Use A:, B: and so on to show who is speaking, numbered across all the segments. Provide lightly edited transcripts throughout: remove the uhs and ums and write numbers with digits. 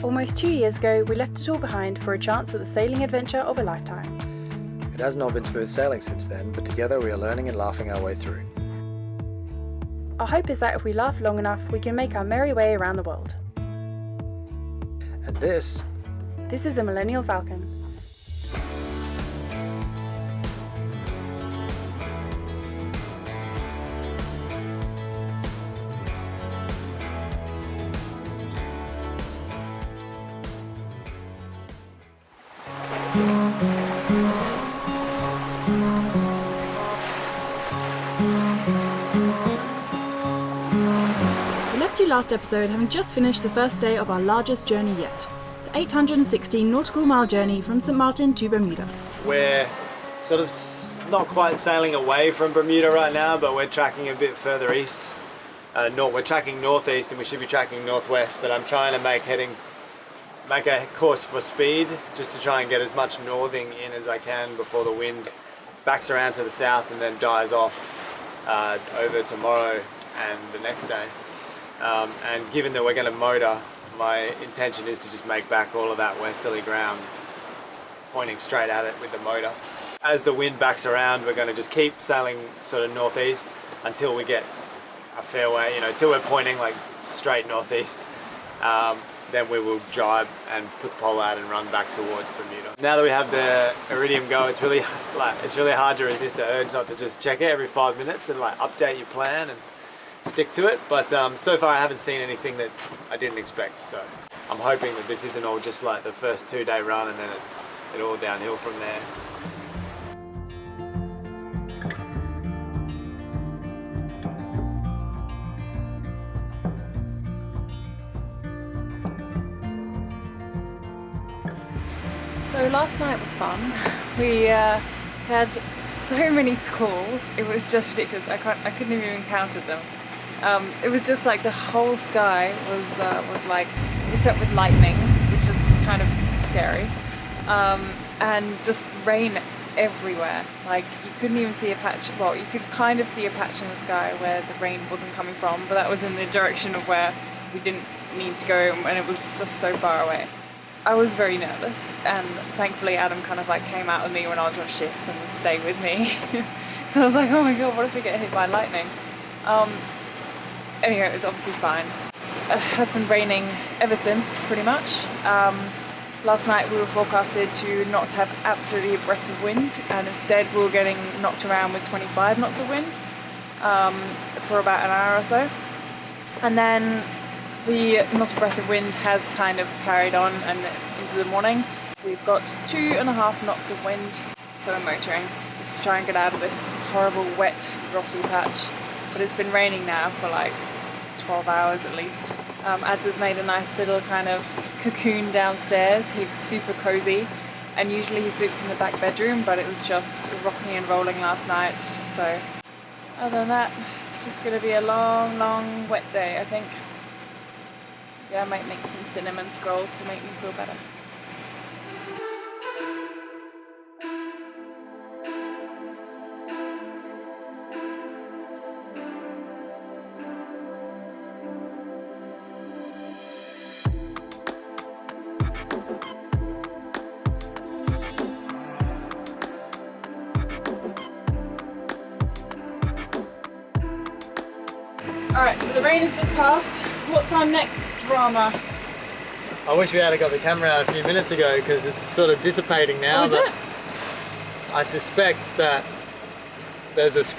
A: Almost 2 years ago, we left it all behind for a chance at the sailing adventure of a lifetime.
B: It has not been smooth sailing since then, but together we are learning and laughing our way through.
A: Our hope is that if we laugh long enough, we can make our merry way around the world.
B: And this
A: is a Millennial Falcon. We left you last episode having just finished the first day of our largest journey yet. The 816 nautical mile journey from St. Martin to Bermuda.
C: We're sort of not quite sailing away from Bermuda right now, but we're tracking a bit further east. We're tracking northeast and we should be tracking northwest, but I'm trying to make a course for speed just to try and get as much northing in as I can before the wind backs around to the south and then dies off over tomorrow and the next day. And given that we're going to motor, my intention is to just make back all of that westerly ground pointing straight at it with the motor. As the wind backs around, we're going to just keep sailing sort of northeast until we get a fair way, until we're pointing like straight northeast. Then we will jibe and put the pole out and run back towards Bermuda. Now that we have the Iridium Go, it's really hard to resist the urge not to just check it every 5 minutes and update your plan and stick to it. But so far I haven't seen anything that I didn't expect. So I'm hoping that this isn't all just like the first 2-day run and then it all downhill from there.
A: So last night was fun. We had so many squalls. It was just ridiculous. I couldn't have even counted them. It was just like the whole sky was like lit up with lightning, which is kind of scary, and just rain everywhere. Like you couldn't even see a patch. Well, you could kind of see a patch in the sky where the rain wasn't coming from, but that was in the direction of where we didn't need to go, and it was just so far away. I was very nervous, and thankfully Adam kind of came out with me when I was on shift and stayed with me. So I was like, oh my god, what if we get hit by lightning? Anyway, it was obviously fine. It has been raining ever since, pretty much. Last night we were forecasted to not have absolutely a breath of wind, and instead we were getting knocked around with 25 knots of wind for about an hour or so. And then the not a breath of wind has kind of carried on and into the morning. We've got 2.5 knots of wind, so we're motoring just to try and get out of this horrible wet rotty patch. But it's been raining now for 12 hours at least. Ads has made a nice little kind of cocoon downstairs. He's super cozy, and usually he sleeps in the back bedroom, but it was just rocking and rolling last night. So other than that, it's just going to be a long wet day, I think. Yeah, I might make some cinnamon scrolls to make me feel better. Alright, so the rain has just passed. What's our next drama?
C: I wish we had got the camera out a few minutes ago because it's sort of dissipating now.
A: Oh, is it?
C: I suspect that there's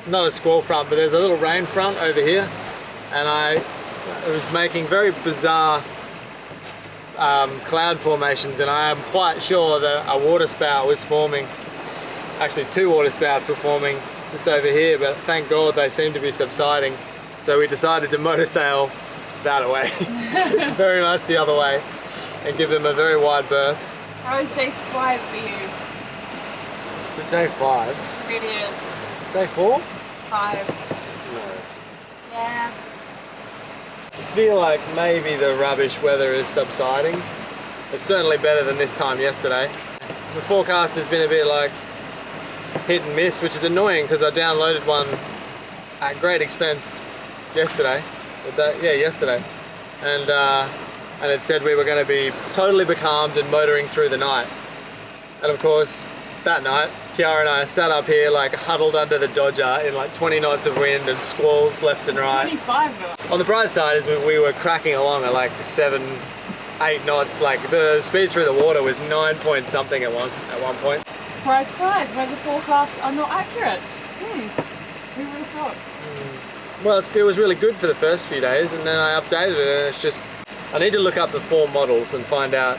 C: not a squall front, but there's a little rain front over here, and it was making very bizarre cloud formations, and I am quite sure that a water spout was forming. Actually, 2 water spouts were forming just over here, but thank God they seem to be subsiding. So we decided to motor sail that way, very much the other way, and give them a very wide berth.
A: How is day 5 for you?
C: Is it day 5?
A: It really is.
C: It's day 4?
A: 5.
C: No.
A: Yeah.
C: I feel like maybe the rubbish weather is subsiding. It's certainly better than this time yesterday. The forecast has been a bit hit and miss, which is annoying because I downloaded one at great expense yesterday. Yesterday. And and it said we were going to be totally becalmed and motoring through the night. And of course, that night, Khiara and I sat up here like huddled under the Dodger in like 20 knots of wind and squalls left and right.
A: 25 knots.
C: On the bright side is we were cracking along at like 7, 8 knots. Like the speed through the water was 9 point something at one point.
A: Surprise, surprise, weather forecasts are not accurate. Who would have thought?
C: Well, it was really good for the first few days, and then I updated it, and it's just, I need to look up the 4 models and find out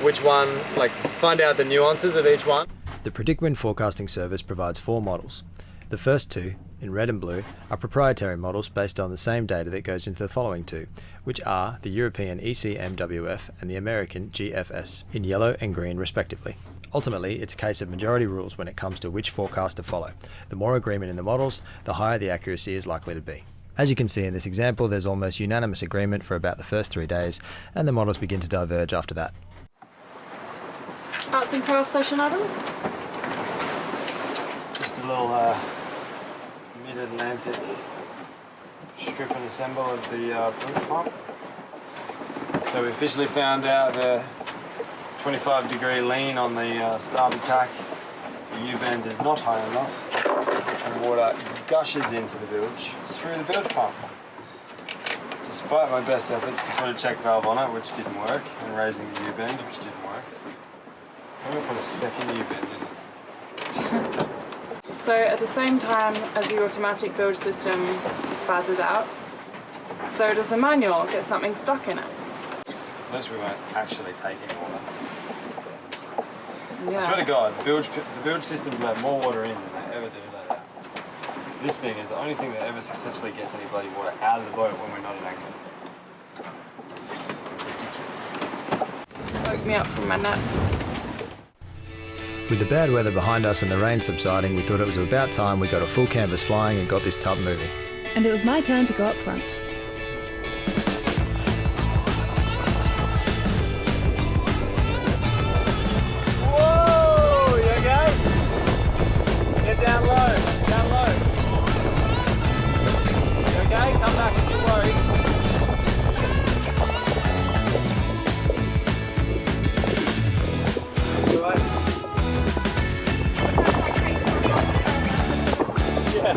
C: which one, like find out the nuances of each one.
B: The Predict Wind forecasting service provides 4 models. The first 2, in red and blue, are proprietary models based on the same data that goes into the following 2, which are the European ECMWF and the American GFS, in yellow and green respectively. Ultimately, it's a case of majority rules when it comes to which forecast to follow. The more agreement in the models, the higher the accuracy is likely to be. As you can see in this example, there's almost unanimous agreement for about the first 3 days, and the models begin to diverge after that.
A: Arts and crafts session, Adam?
C: Just a little mid-Atlantic strip and assemble of the bridge pump. So we officially found out the 25-degree lean on the starboard tack. The U-bend is not high enough, and water gushes into the bilge through the bilge pump. Despite my best efforts to put a check valve on it, which didn't work, and raising the U-bend, which didn't work, I'm going to put a second U-bend in it.
A: So at the same time as the automatic bilge system spazzes out, so does the manual get something stuck in it.
C: At least we weren't actually taking water.
A: Yeah.
C: I swear to God, the bilge systems let more water in than they ever do let out. This thing is the only thing that ever successfully gets any bloody water out of the boat when we're not at anchor. Ridiculous.
A: Woke me up from my nap.
B: With the bad weather behind us and the rain subsiding, we thought it was about time we got a full canvas flying and got this tub moving.
D: And it was my turn to go up front.
C: Whoa! You okay? Get down low. Down low. You okay? Come back if you're worried. Yeah.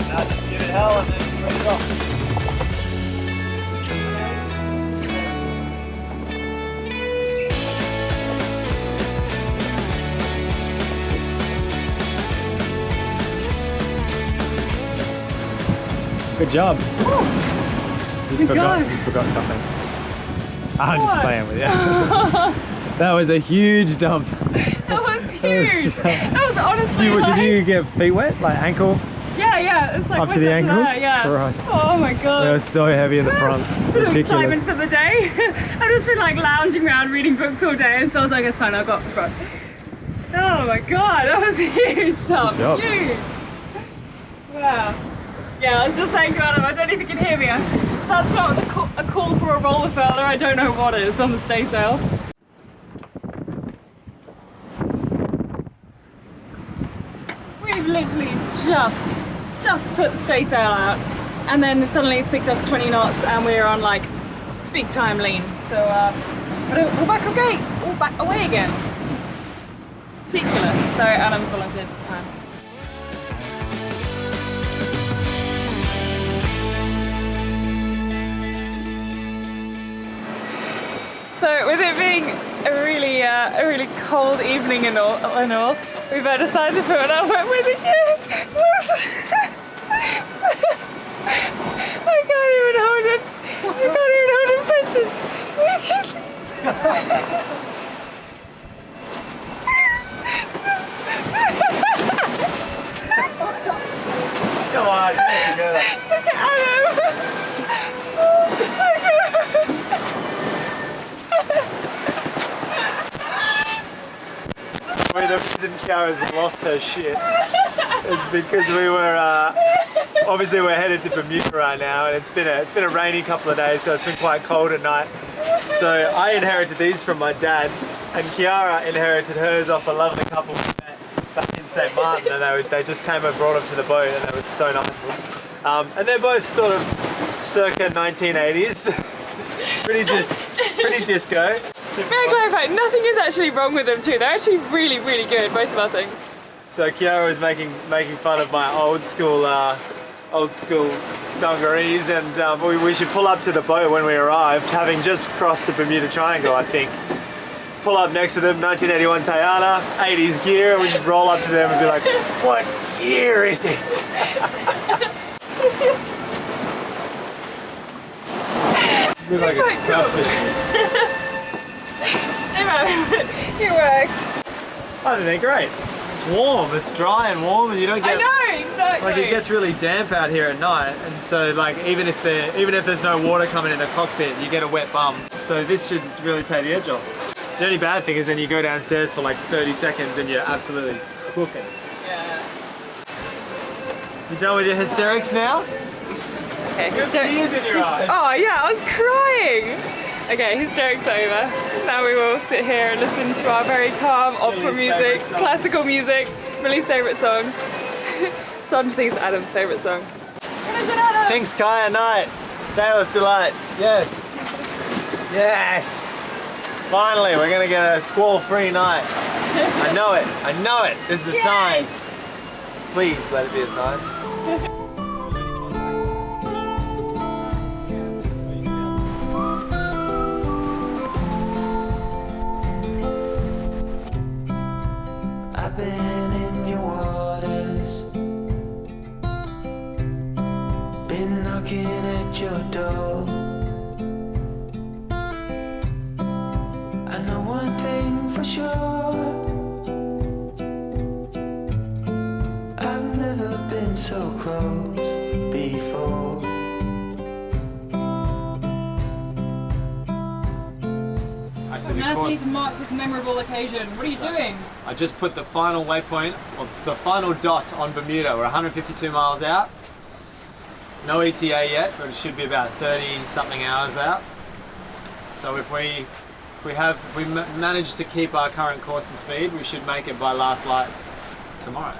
C: Now just give it hell and then bring it off. Good job. You forgot something. I'm just playing with you. That was a huge dump.
A: That was huge. That was honestly
C: Did you get feet wet? Like ankle?
A: Yeah, it's like
C: Up to the ankles?
A: Yeah.
C: Christ.
A: Oh my god.
C: It was so heavy in the front.
A: Bit of
C: Ridiculous.
A: excitement for the day. I've just been like lounging around reading books all day, and so I was like, it's fine, I'll go up the front. Oh my god, that was a huge dump.
C: Good job.
A: Huge. Wow. Yeah, I was just saying to Adam, I don't know if you can hear me. That's not a call for a roller further. I don't know what is on the staysail. We've literally just put the staysail out, and then suddenly it's picked up to 20 knots, and we're on like big time lean. So just put it all back away again. Ridiculous. So Adam's volunteered this time. So with it being a really cold evening and all, we've decided to put an outfit with again. I can't even hold it. I can't even hold a sentence.
C: Come on, get it together.
A: Look at Adam.
C: The reason Khiara's lost her shit is because we were obviously we're headed to Bermuda right now, and it's been a rainy couple of days, so it's been quite cold at night. So I inherited these from my dad, and Khiara inherited hers off a lovely couple we met back in St. Martin, and they just came and brought them to the boat, and they were so nice of them. And they're both sort of circa 1980s. Pretty disco.
A: Very clarify, nothing is actually wrong with them too. They're actually really, really good, both of our things.
C: So Khiara was making fun of my old school dungarees, and we should pull up to the boat when we arrived, having just crossed the Bermuda Triangle, I think. Pull up next to them, 1981 Tayana, 80s gear, and we just roll up to them and be like, what year is it? Look like a crabfish.
A: It works.
C: I think they're great. It's warm, it's dry and warm, and you don't get...
A: I know, exactly.
C: Like, it gets really damp out here at night, and so like even if there's no water coming in the cockpit, you get a wet bum. So this should really take the edge off. The only bad thing is then you go downstairs for like 30 seconds and you're absolutely cooking.
A: Yeah.
C: You done with your hysterics now?
A: Okay,
C: You have tears in your eyes.
A: Oh yeah, I was crying. Okay, hysterics over. Now we will sit here and listen to our very calm opera
C: Millie's
A: music,
C: favourite song.
A: classical music, Millie's favourite song. Some think it's Adam's favourite song.
C: Thanks, Kaya Night. Sailor's Delight. Yes. Yes. Finally, we're gonna get a squall-free night. I know it. I know it. This is a sign. Please let it be a sign.
E: I've been in your waters, been knocking at your door. I know one thing for sure, I've never been so close before.
C: Actually,
A: Now to mark this memorable occasion. What are you doing?
C: I just put the final waypoint, or the final dot on Bermuda. We're 152 miles out. No ETA yet, but it should be about 30 something hours out. So if we manage to keep our current course and speed, we should make it by last light tomorrow.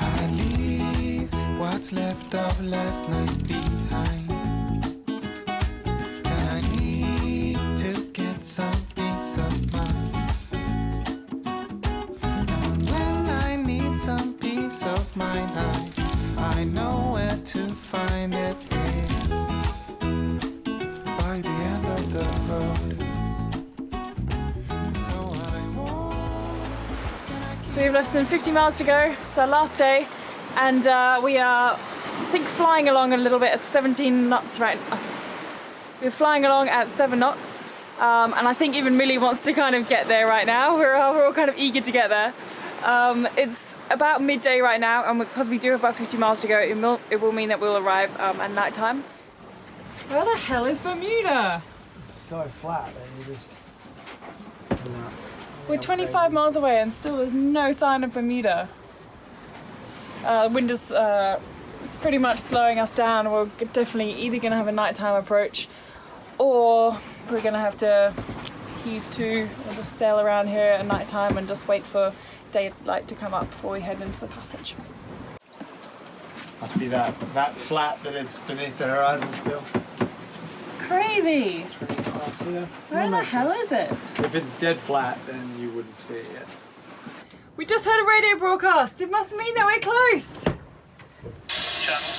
E: I leave what's left of last night behind, and I need to get some peace of mind. And when I need some peace of mind, I know where to find it is by the end of the road. So I won't.
A: So we have less than 50 miles to go. It's our last day, and we are, I think, flying along a little bit at 17 knots right now. We're flying along at 7 knots, and I think even Millie wants to kind of get there right now. We're all kind of eager to get there. It's about midday right now, and because we do have about 50 miles to go, it will mean that we'll arrive at night time. Where the hell is Bermuda?
C: It's so flat that you just...
A: We're 25 miles away and still there's no sign of Bermuda. Wind is pretty much slowing us down. We're definitely either going to have a nighttime approach, or we're going to have to heave to or just sail around here at nighttime and just wait for daylight to come up before we head into the passage.
C: Must be that flat that it's beneath the horizon still.
A: Crazy!
C: Yeah.
A: Where the hell is it?
C: If it's dead flat, then you wouldn't see it yet.
A: We just heard a radio broadcast. It must mean that we're close.
F: Channel,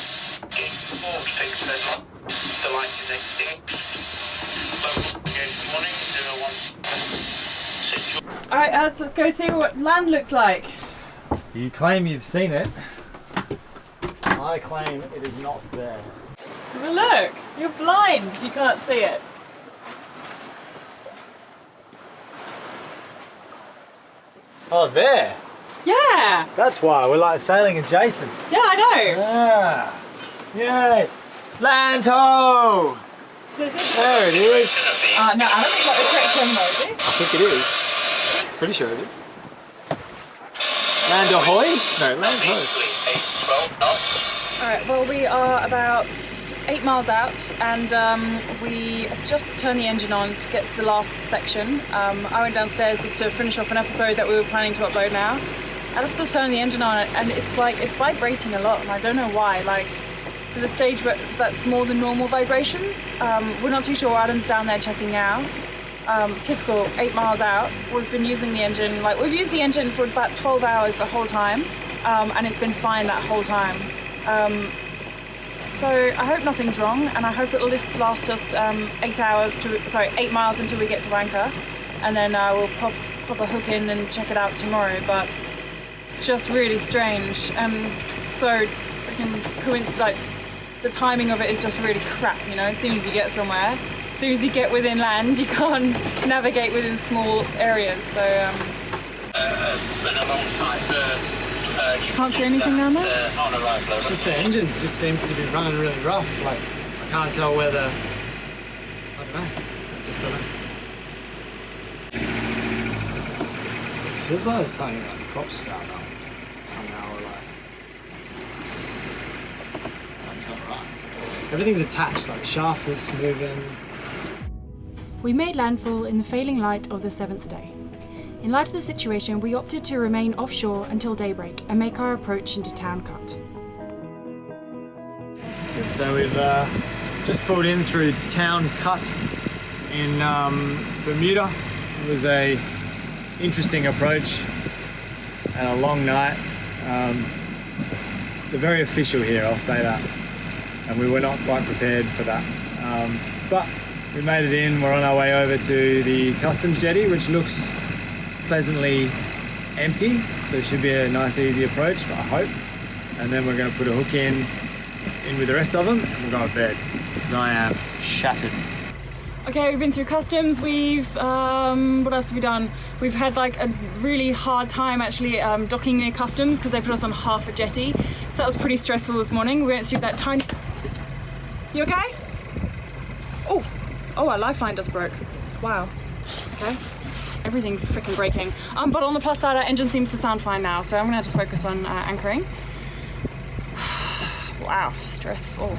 F: gate 4, take 7, the line is 86. Local, good morning, 01.
A: Alright, Ads, let's go see what land looks like.
C: You claim you've seen it. I claim it is not there.
A: Well, look, you're blind. You can't see it.
C: Oh, there!
A: Yeah!
C: That's why we're like sailing adjacent.
A: Yeah, I know.
C: Yeah! Yay! Land ho! There it is.
A: No, Adam, is that the correct terminology?
C: I think it is. Pretty sure it is. Land ahoy? No, land ho.
F: 12 knots.
A: Alright, well we are about 8 miles out and we have just turned the engine on to get to the last section. I went downstairs just to finish off an episode that we were planning to upload now. I just turned the engine on and it's vibrating a lot and I don't know why, like to the stage where that's more than normal vibrations. We're not too sure. Adam's down there checking now. Typical 8 miles out. We've been using the engine, we've used the engine for about 12 hours the whole time and it's been fine that whole time. So I hope nothing's wrong and I hope it'll just last us 8 miles until we get to anchor and then we'll pop a hook in and check it out tomorrow, but it's just really strange and so freaking coincident. The timing of it is just really crap, you know, as soon as you get somewhere, as soon as you get within land, you can't navigate within small areas, so can't see anything down there?
C: It's just the engines just seems to be running really rough. Like, I can't tell whether, I don't know, I just don't know. It feels like there's something like props found up somehow, or like, something's not right. Everything's attached, like the shaft is moving.
D: We made landfall in the failing light of the 7th day. In light of the situation, we opted to remain offshore until daybreak and make our approach into Town Cut.
C: So we've just pulled in through Town Cut in Bermuda. It was a interesting approach and a long night. They're very official here, I'll say that. And we were not quite prepared for that. But we made it in. We're on our way over to the customs jetty, which looks pleasantly empty, so it should be a nice easy approach, I hope. And then we're going to put a hook in with the rest of them and we'll go to bed because I am shattered.
A: Okay, we've been through customs, we've, what else have we done? We've had like a really hard time actually docking near customs because they put us on half a jetty, so that was pretty stressful this morning. We went through that tiny... You okay? Oh, our lifeline just broke. Wow, okay. Everything's freaking breaking. But on the plus side, our engine seems to sound fine now, so I'm gonna have to focus on anchoring. Wow, stressful.